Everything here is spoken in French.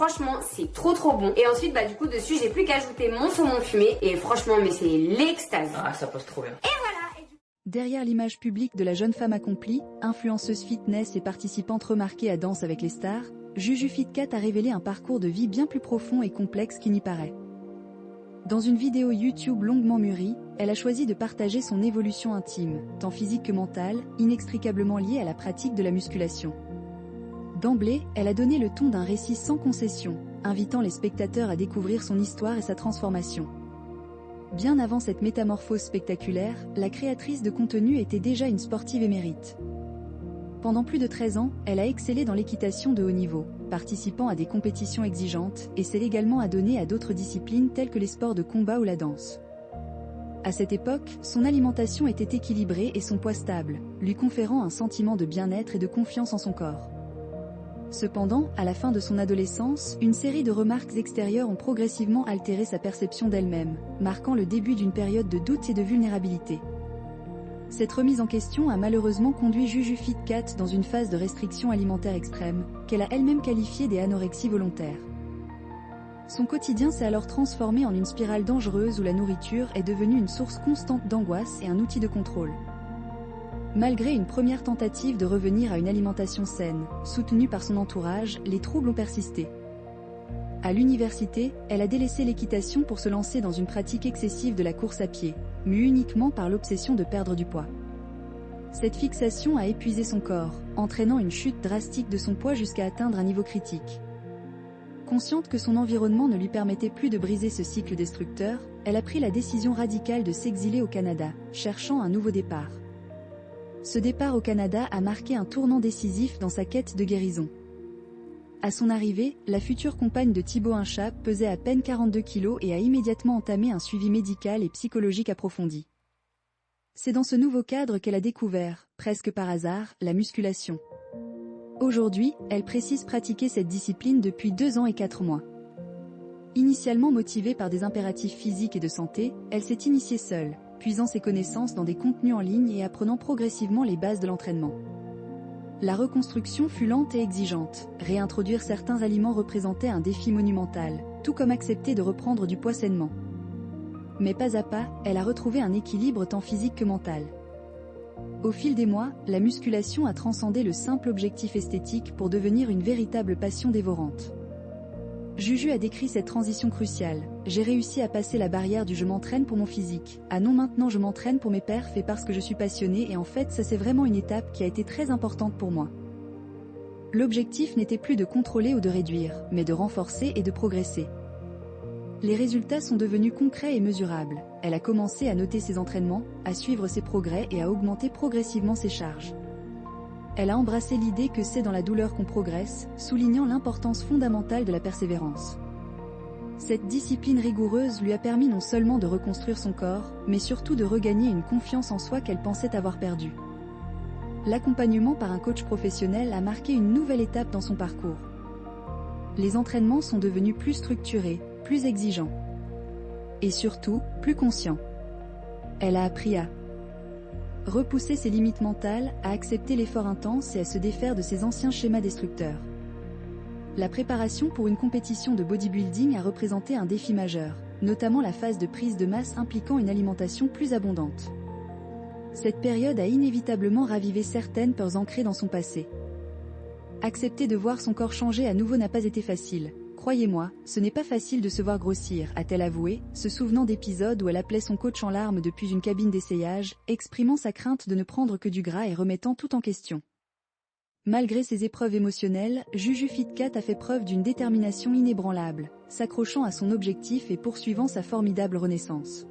franchement c'est trop bon. Et ensuite du coup dessus j'ai plus qu'à ajouter mon saumon fumé et franchement mais c'est l'extase. Ah ça passe trop bien. Et voilà. Derrière l'image publique de la jeune femme accomplie, influenceuse fitness et participante remarquée à Danse avec les stars, Juju Fitcat a révélé un parcours de vie bien plus profond et complexe qu'il n'y paraît. Dans une vidéo YouTube longuement mûrie, elle a choisi de partager son évolution intime, tant physique que mentale, inextricablement liée à la pratique de la musculation. D'emblée, elle a donné le ton d'un récit sans concession, invitant les spectateurs à découvrir son histoire et sa transformation. Bien avant cette métamorphose spectaculaire, la créatrice de contenu était déjà une sportive émérite. Pendant plus de 13 ans, elle a excellé dans l'équitation de haut niveau, participant à des compétitions exigeantes, et s'est également adonnée à d'autres disciplines telles que les sports de combat ou la danse. À cette époque, son alimentation était équilibrée et son poids stable, lui conférant un sentiment de bien-être et de confiance en son corps. Cependant, à la fin de son adolescence, une série de remarques extérieures ont progressivement altéré sa perception d'elle-même, marquant le début d'une période de doute et de vulnérabilité. Cette remise en question a malheureusement conduit Juju Fitcat dans une phase de restriction alimentaire extrême, qu'elle a elle-même qualifiée d'anorexie volontaire. Son quotidien s'est alors transformé en une spirale dangereuse où la nourriture est devenue une source constante d'angoisse et un outil de contrôle. Malgré une première tentative de revenir à une alimentation saine, soutenue par son entourage, les troubles ont persisté. À l'université, elle a délaissé l'équitation pour se lancer dans une pratique excessive de la course à pied, mue uniquement par l'obsession de perdre du poids. Cette fixation a épuisé son corps, entraînant une chute drastique de son poids jusqu'à atteindre un niveau critique. Consciente que son environnement ne lui permettait plus de briser ce cycle destructeur, elle a pris la décision radicale de s'exiler au Canada, cherchant un nouveau départ. Ce départ au Canada a marqué un tournant décisif dans sa quête de guérison. À son arrivée, la future compagne de Thibaut Inchap pesait à peine 42 kilos et a immédiatement entamé un suivi médical et psychologique approfondi. C'est dans ce nouveau cadre qu'elle a découvert, presque par hasard, la musculation. Aujourd'hui, elle précise pratiquer cette discipline depuis 2 ans et 4 mois. Initialement motivée par des impératifs physiques et de santé, elle s'est initiée seule, puisant ses connaissances dans des contenus en ligne et apprenant progressivement les bases de l'entraînement. La reconstruction fut lente et exigeante. Réintroduire certains aliments représentait un défi monumental, tout comme accepter de reprendre du poids sainement. Mais pas à pas, elle a retrouvé un équilibre tant physique que mental. Au fil des mois, la musculation a transcendé le simple objectif esthétique pour devenir une véritable passion dévorante. Juju a décrit cette transition cruciale. J'ai réussi à passer la barrière du je m'entraîne pour mon physique, à non maintenant je m'entraîne pour mes perfs et parce que je suis passionnée et en fait ça c'est vraiment une étape qui a été très importante pour moi. L'objectif n'était plus de contrôler ou de réduire, mais de renforcer et de progresser. Les résultats sont devenus concrets et mesurables. Elle a commencé à noter ses entraînements, à suivre ses progrès et à augmenter progressivement ses charges. Elle a embrassé l'idée que c'est dans la douleur qu'on progresse, soulignant l'importance fondamentale de la persévérance. Cette discipline rigoureuse lui a permis non seulement de reconstruire son corps, mais surtout de regagner une confiance en soi qu'elle pensait avoir perdue. L'accompagnement par un coach professionnel a marqué une nouvelle étape dans son parcours. Les entraînements sont devenus plus structurés, plus exigeants. Et surtout, plus conscients. Elle a appris à repousser ses limites mentales, à accepter l'effort intense et à se défaire de ses anciens schémas destructeurs. La préparation pour une compétition de bodybuilding a représenté un défi majeur, notamment la phase de prise de masse impliquant une alimentation plus abondante. Cette période a inévitablement ravivé certaines peurs ancrées dans son passé. Accepter de voir son corps changer à nouveau n'a pas été facile. Croyez-moi, ce n'est pas facile de se voir grossir, a-t-elle avoué, se souvenant d'épisodes où elle appelait son coach en larmes depuis une cabine d'essayage, exprimant sa crainte de ne prendre que du gras et remettant tout en question. Malgré ces épreuves émotionnelles, Juju Fitcat a fait preuve d'une détermination inébranlable, s'accrochant à son objectif et poursuivant sa formidable renaissance.